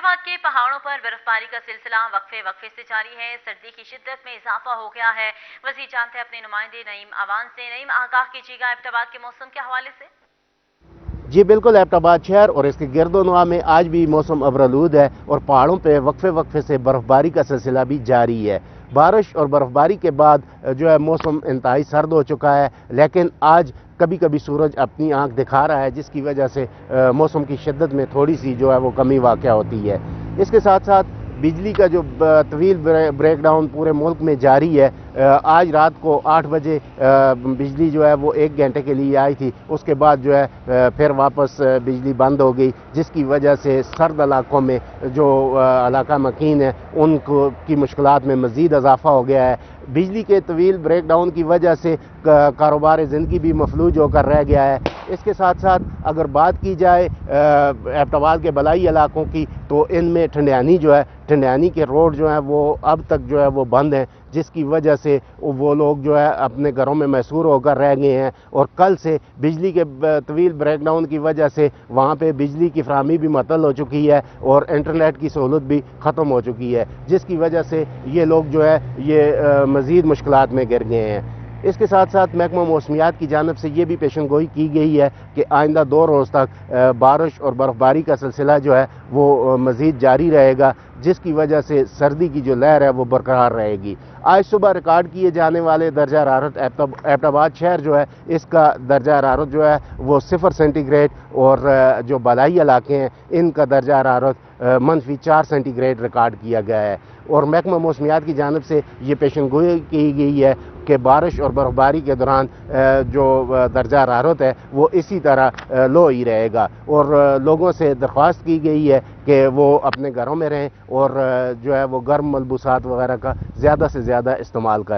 एबटाबाद के पहाड़ों पर बर्फबारी का सिलसिला वक्फे से जारी है। सर्दी की शिद्दत में इजाफा हो गया है। वज़ीर जानते हैं अपने नुमाइंदे नईम आवान से। नईम, आगाह कीजिएगा एबटाबाद के मौसम के हवाले से। जी बिल्कुल, एबटाबाद शहर और इसके गिरदोनवा में आज भी मौसम अबरआलूद है और पहाड़ों पे वक्फे से बर्फबारी का सिलसिला भी जारी है। बारिश और बर्फबारी के बाद जो है मौसम इंतहाई सर्द हो चुका है, लेकिन आज कभी कभी सूरज अपनी आंख दिखा रहा है, जिसकी वजह से मौसम की शिद्दत में थोड़ी सी जो है वो कमी वाक़या होती है। इसके साथ साथ बिजली का जो तवील ब्रेकडाउन पूरे मुल्क में जारी है। आज रात को 8 बजे बिजली जो है वो 1 घंटे के लिए आई थी, उसके बाद जो है फिर वापस बिजली बंद हो गई, जिसकी वजह से सर्द इलाकों में जो इलाका मकीन है उनको की मुश्किलात में मज़ीद इजाफा हो गया है। बिजली के तवील ब्रेकडाउन की वजह से कारोबार ज़िंदगी भी मफलूज होकर रह गया है। इसके साथ साथ अगर बात की जाए एबटाबाद के बलाई इलाकों की, तो इनमें ठंडियानी जो है, ठंडियानी के रोड जो हैं वो अब तक जो है वो बंद हैं, जिसकी वजह से वो लोग जो है अपने घरों में मैसूर होकर रह गए हैं। और कल से बिजली के तवील ब्रेकडाउन की वजह से वहाँ पे बिजली की फराहमी भी मअतल हो चुकी है और इंटरनेट की सहूलत भी ख़त्म हो चुकी है, जिसकी वजह से ये लोग जो है ये मज़ीद मुश्किलात में गिर गए हैं। इसके साथ साथ महकमा मौसमियात की जानिब से ये भी पेशनगोई की गई है कि आइंदा 2 रोज़ तक बारिश और बर्फबारी का सिलसिला जो है वो मज़ीद जारी रहेगा, जिसकी वजह से सर्दी की जो लहर है वो बरकरार रहेगी। आज सुबह रिकॉर्ड किए जाने वाले दर्जा हरारत एबटाबाद शहर जो है, इसका दर्जा हरारत जो है वो 0 सेंटीग्रेड और जो बलाई इलाके हैं इनका दर्जा हरारत -4 सेंटीग्रेड रिकॉर्ड किया गया है। और महकमा मौसमियात की जानिब से ये पेशनगोई की गई है कि बारिश और बर्फबारी के दौरान जो दर्जा हरारत है वो इसी तरह लो ही रहेगा। और लोगों से दरख्वास्त की गई है कि वो अपने घरों में रहें और जो है वो गर्म मलबूसात वगैरह का ज़्यादा से ज़्यादा इस्तेमाल करें।